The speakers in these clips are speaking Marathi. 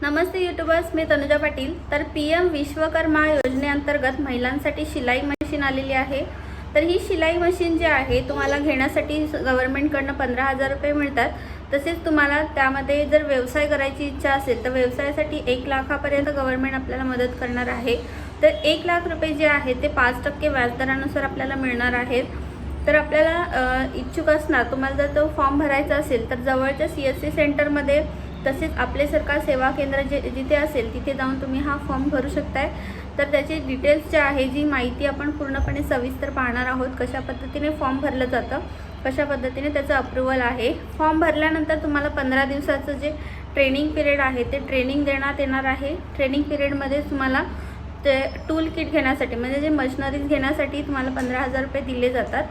नमस्ते यूट्यूबर्स, मी तनुजा पाटील। तर पीएम विश्वकर्मा योजनेअंतर्गत महिलांसाठी शिलाई मशीन आलेली आहे। तर ही शिलाई मशीन जी आहे तुम्हाला घेण्यासाठी गव्हर्नमेंटकडून 15,000 रुपये मिळतात। तसेच तुम्हाला त्यामध्ये जर व्यवसाय करायची इच्छा असेल तर व्यवसायासाठी 1 लाखापर्यंत गव्हर्नमेंट आपल्याला मदत करणार आहे। तर 1 लाख रुपये जे आहे ते 5% व्याजदरानुसार आपल्याला मिळणार आहेत। तर आपल्याला इच्छुक असणार तुम्हाला जर तो फॉर्म भरायचा असेल तर जवळच्या CSC सेंटरमध्ये तसेच आपले सरकार सेवा केंद्र जिथे असेल तिथे जाऊन तुम्ही हा फॉर्म भरू शकताय। तर त्याचे डिटेल्स जे आहे जी माहिती आपण पूर्णपणे सविस्तर पाहणार आहोत। कशा पद्धतीने फॉर्म भरलं जातं, कशा पद्धतीने त्याचं अप्रूव्हल आहे। फॉर्म भरल्यानंतर तुम्हाला 15 दिवसाचं जे ट्रेनिंग पिरियड आहे ते ट्रेनिंग देण्यात येणार आहे। ट्रेनिंग पिरियडमध्ये तुम्हाला ते टूल किट घेण्यासाठी म्हणजे जे मशिनरीज घेण्यासाठी तुम्हाला 15,000 रुपये दिले जातात।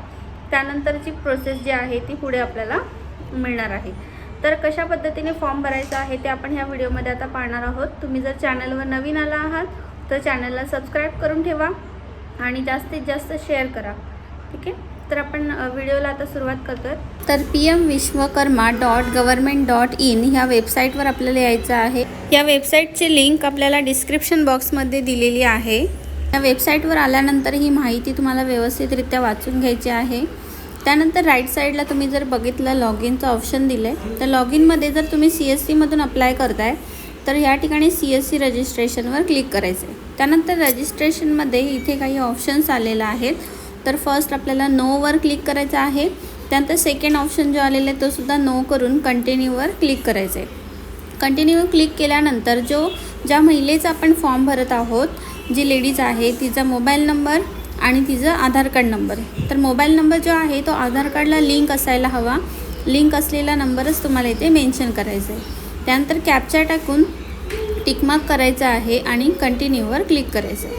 त्यानंतरची प्रोसेस जी आहे ती पुढे आपल्याला मिळणार आहे। तर कशा पद्धतीने फॉर्म भरायचा आहे ते आपण ह्या व्हिडिओमध्ये आता पाहणार आहोत। तुम्ही जर चॅनलवर नवीन आला आहात तर चॅनलला सबस्क्राईब करून ठेवा आणि जास्तीत जास्त शेअर करा, ठीक आहे। तर आपण व्हिडिओला आता सुरुवात करतोय। तर pmvishwakarma.government.in ह्या वेबसाईटवर आपल्याला यायचं आहे। या वेबसाईटची लिंक आपल्याला डिस्क्रिप्शन बॉक्समध्ये दिलेली आहे। या वेबसाईटवर आल्यानंतर ही माहिती तुम्हाला व्यवस्थितरित्या वाचून घ्यायची आहे। त्यानंतर राईट साईडला तुम्ही जर बघितलं लॉग इनचं ऑप्शन दिलं आहे, तर लॉग इनमध्ये जर तुम्ही CSC मधून अप्लाय करताय तर या ठिकाणी CSC रजिस्ट्रेशनवर क्लिक करायचं आहे। त्यानंतर रजिस्ट्रेशनमध्ये इथे काही ऑप्शन्स आलेले आहेत। तर फर्स्ट आपल्याला नोवर क्लिक करायचं आहे। त्यानंतर सेकंड ऑप्शन जो आलेला आहे तो सुद्धा नो करून कंटिन्यूवर क्लिक करायचं आहे। कंटिन्यूवर क्लिक केल्यानंतर ज्या महिलेचा आपण फॉर्म भरत आहोत, जी लेडीज आहे तिचा मोबाईल नंबर आणि तिचं आधार कार्ड नंबर आहे। तर मोबाईल नंबर जो आहे तो आधार कार्डला लिंक असायला हवा। लिंक असलेला नंबरच तुम्हाला इथे मेन्शन करायचा आहे। त्यानंतर कॅप्चा टाकून टिकमार्क करायचा आहे आणि कंटिन्यूवर क्लिक करायचं आहे।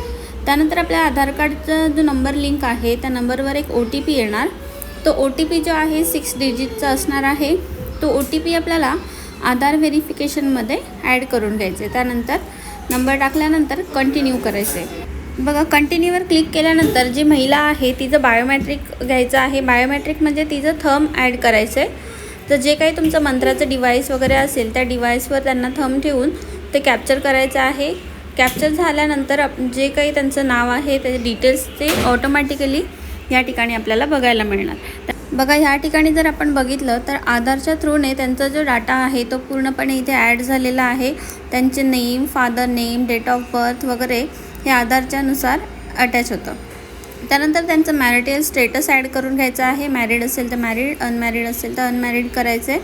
त्यानंतर आपल्या आधार कार्डचा जो नंबर लिंक आहे त्या नंबरवर एक OTP येणार। तो OTP जो आहे 6 डिजिटचा असणार आहे। तो OTP आपल्याला आधार व्हेरिफिकेशनमध्ये ॲड करून घ्यायचं आहे। त्यानंतर नंबर टाकल्यानंतर कंटिन्यू करायचं आहे। बघा, कंटिन्यूवर क्लिक केल्यानंतर जी महिला आहे तिचं बायोमेट्रिक घ्यायचं आहे। बायोमेट्रिक म्हणजे तिचं थंब ॲड करायचं आहे। तर जे काही तुमचं मंत्राचं डिव्हाइस वगैरे असेल त्या डिव्हाइसवर त्यांना थंब ठेवून ते कॅप्चर करायचं आहे। कॅप्चर झाल्यानंतर जे काही त्यांचं नाव आहे त्याचे डिटेल्स ते ऑटोमॅटिकली या ठिकाणी आपल्याला बघायला मिळणार। बघा, ह्या ठिकाणी जर आपण बघितलं तर आधारच्या थ्रूने त्यांचा जो डाटा आहे तो पूर्णपणे इथे ॲड झालेला आहे। त्यांचे name, father name, date of birth वगैरे हे आधारच्या नुसार अटॅच होतं। त्यानंतर त्यांचं मॅरिटल स्टेटस ॲड करून घ्यायचं आहे। मॅरिड असेल तर मॅरिड, अनमॅरिड असेल तर अनमॅरिड करायचं आहे।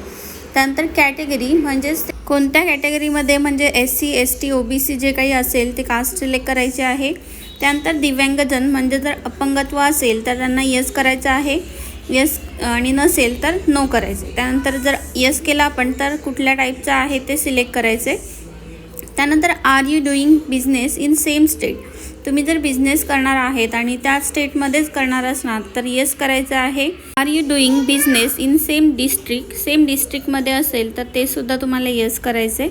त्यानंतर कॅटेगरी म्हणजेच कोणत्या कॅटेगरीमध्ये म्हणजे SC ST OBC जे काही असेल ते कास्ट सिलेक्ट करायचे आहे। त्यानंतर दिव्यांगजन म्हणजे जर अपंगत्व असेल तर त्यांना यस करायचं आहे, यस, आणि नसेल तर नो करायचे। त्यानंतर जर यस केला आपण तर कुठल्या टाईपचं आहे ते सिलेक्ट करायचे। त्यानंतर are you doing business in same state, तुम्ही जर बिझनेस करणार आहेत आणि त्याच स्टेटमध्येच करणार असणार तर येस करायचं आहे। Are you doing business in same district, same डिस्ट्रिक्टमध्ये असेल तर ते सुद्धा तुम्हाला येस करायचं आहे।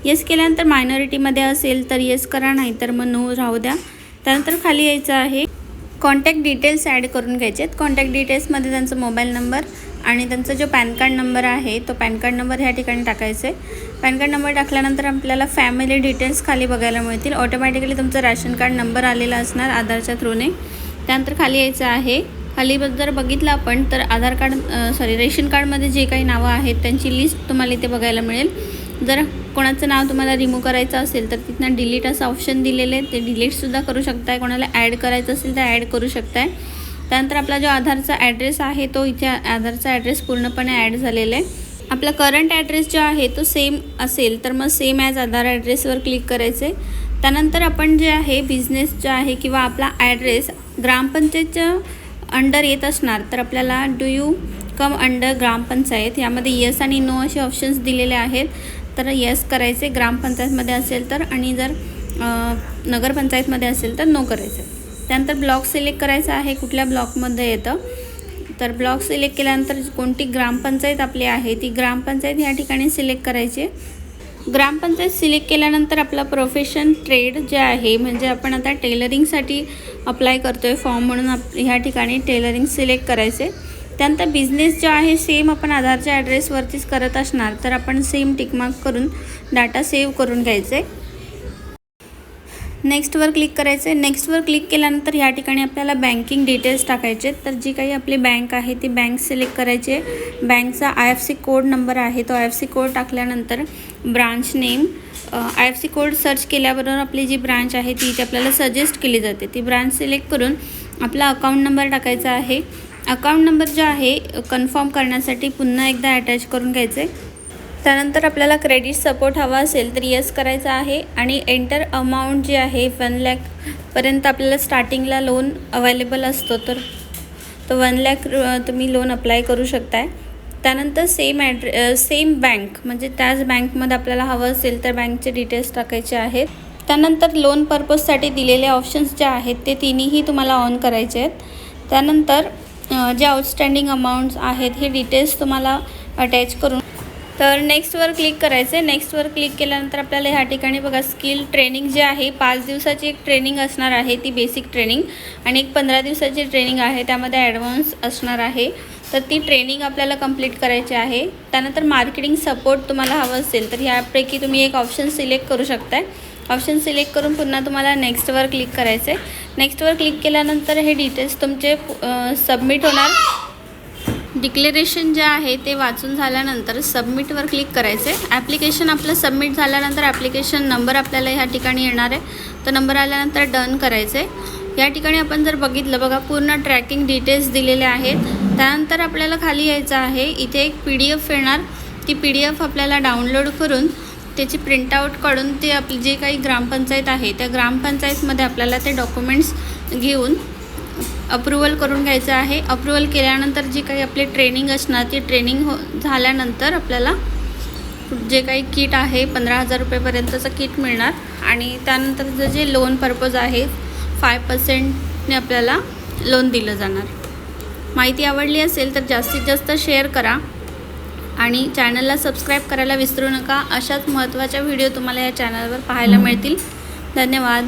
येस केल्यानंतर मायनॉरिटीमध्ये असेल तर येस करा, नाही तर मग नो राहू द्या। त्यानंतर खाली यायचं आहे, कॉन्टॅक्ट डिटेल्स ॲड करून घ्यायचे आहेत। कॉन्टॅक्ट डिटेल्समध्ये त्यांचा मोबाईल नंबर आणि त्यांचा जो पॅन कार्ड नंबर आहे तो पॅन कार्ड नंबर ह्या ठिकाणी टाकायचा आहे। पॅन कार्ड नंबर टाकल्यानंतर आपल्याला फॅमिली डिटेल्स खाली बघायला मिळतील। ऑटोमॅटिकली तुमचा रॅशन कार्ड नंबर आलेला असणार आधारच्या थ्रूने। त्यानंतर खाली यायचं आहे। खाली जर बघितलं आपण तर रेशन कार्डमध्ये जे काही नावं आहेत त्यांची लिस्ट तुम्हाला इथे बघायला मिळेल। जर कोणाचं नाव तुम्हाला रिमूव्ह करायचं असेल तर तिथनं डिलीट असं ऑप्शन दिलेलं आहे, ते डिलीटसुद्धा करू शकताय। कोणाला ॲड करायचं असेल तर ॲड करू शकताय। त्यानंतर आपला जो आधारचा ॲड्रेस आहे तो इथे आधारचा ॲड्रेस पूर्णपणे ॲड झालेला आहे। आपला करंट ॲड्रेस जो आहे तो सेम असेल तर मग सेम ॲज आधार ॲड्रेसवर क्लिक करायचे। त्यानंतर आपण जे आहे बिझनेस जो आहे किंवा आपला ॲड्रेस ग्रामपंचायतच्या अंडर येत असणार तर आपल्याला डू यू कम अंडर ग्रामपंचायत यामध्ये येस आणि नो असे ऑप्शन्स दिलेले आहेत। तर येस करायचे ग्रामपंचायतमध्ये असेल तर, आणि जर नगरपंचायतमध्ये असेल तर नो करायचे। त्यानंतर ब्लॉक सिलेक्ट करायचं आहे, कुठल्या ब्लॉकमध्ये येतं। तर ब्लॉक सिलेक्ट केल्यानंतर कोणती ग्रामपंचायत आपली आहे ती ग्रामपंचायत ह्या ठिकाणी सिलेक्ट करायची। ग्रामपंचायत सिलेक्ट केल्यानंतर आपला प्रोफेशन ट्रेड जे आहे म्हणजे आपण आता टेलरिंगसाठी अप्लाय करतो आहे फॉर्म म्हणून ह्या ठिकाणी टेलरिंग सिलेक्ट करायचे। त्यानंतर बिझनेस जो आहे सेम आपण आधारच्या ॲड्रेसवरतीच करत असणार तर आपण सेम टिकमार्क करून डाटा सेव्ह करून घ्यायचे. नेक्स्टवर क्लिक करायचं आहे. नेक्स्टवर क्लिक केल्यानंतर ह्या ठिकाणी आपल्याला बँकिंग डिटेल्स टाकायचे. तर जी काही आपली बँक आहे ती बँक सिलेक्ट करायची आहे. बँकचा IFSC कोड नंबर आहे तो IFSC कोड टाकल्यानंतर branch name, IFSC code search केल्याबरोबर आपली जी ब्रांच आहे ती इथे आपल्याला सजेस्ट केली जाते. ती ब्रांच सिलेक्ट करून आपला अकाउंट नंबर टाकायचा आहे. अकाउंट नंबर जो आहे कन्फर्म करण्यासाठी पुन्हा एकदा अटॅच करून घ्यायचे. त्यानंतर आपल्याला क्रेडिट सपोर्ट हवा असेल तर येस करायचं आहे आणि एंटर अमाऊंट जी आहे 1 लाखपर्यंत आपल्याला स्टार्टिंगला लोन अवेलेबल असतो तर 1 लाख तुम्ही लोन अप्लाय करू शकताय. त्यानंतर सेम बँक म्हणजे त्याच बँकमध्ये आपल्याला हवं असेल तर बँकचे डिटेल्स टाकायचे आहेत. त्यानंतर लोन पर्पजसाठी दिलेले ऑप्शन्स जे आहेत ते तिन्हीही तुम्हाला ऑन करायचे आहेत. त्यानंतर जे आउटस्टँडिंग अमाऊंट्स आहेत हे डिटेल्स तुम्हाला अटॅच करून तर नेक्स्टवर क्लिक करायचं आहे. नेक्स्टवर क्लिक केल्यानंतर आपल्याला ह्या ठिकाणी बघा स्किल ट्रेनिंग जे आहे 5 दिवसाची एक ट्रेनिंग असणार आहे ती बेसिक ट्रेनिंग आणि एक 15 दिवसाची ट्रेनिंग आहे त्यामध्ये ॲडव्हान्स असणार आहे. तर ती ट्रेनिंग आपल्याला कंप्लीट करायची आहे. त्यानंतर मार्केटिंग सपोर्ट तुम्हाला हवं असेल तर ह्यापैकी तुम्ही एक ऑप्शन सिलेक्ट करू शकताय. ऑप्शन सिलेक्ट करून पुन्हा तुम्हाला नेक्स्टवर क्लिक करायचं आहे. नेक्स्टवर क्लिक केल्यानंतर हे डिटेल्स तुमचे सबमिट होणार. डिक्लेरेशन जे आहे ते वाचून झाल्यानंतर सबमिटवर क्लिक करायचे. ॲप्लिकेशन आपलं सबमिट झाल्यानंतर ॲप्लिकेशन नंबर आपल्याला ह्या ठिकाणी येणार आहे. तो नंबर आल्यानंतर डन करायचे. या ठिकाणी आपण जर बघितलं बघा पूर्ण ट्रॅकिंग डिटेल्स दिलेले आहेत. त्यानंतर आपल्याला खाली यायचं आहे. इथे एक PDF येणार. ती PDF आपल्याला डाउनलोड करून त्याची प्रिंटआउट काढून ते आपली जे काही ग्रामपंचायत आहे त्या ग्रामपंचायतमध्ये आपल्याला ते डॉक्युमेंट्स घेऊन अप्रूव्हल करून घ्यायचं आहे. अप्रूव्हल केल्यानंतर जी काही आपली ट्रेनिंग असणार ती ट्रेनिंग झाल्यानंतर आपल्याला जे काही किट आहे 15,000 रुपयेपर्यंतचं किट मिळणार आणि त्यानंतर जे लोन पर्पज आहे 5%ने आपल्याला लोन दिलं जाणार. माहिती आवडली असेल तर जास्तीत जास्त शेअर करा आणि चॅनलला सबस्क्राईब करायला विसरू नका. अशाच महत्त्वाच्या व्हिडिओ तुम्हाला या चॅनलवर पाहायला मिळतील. धन्यवाद.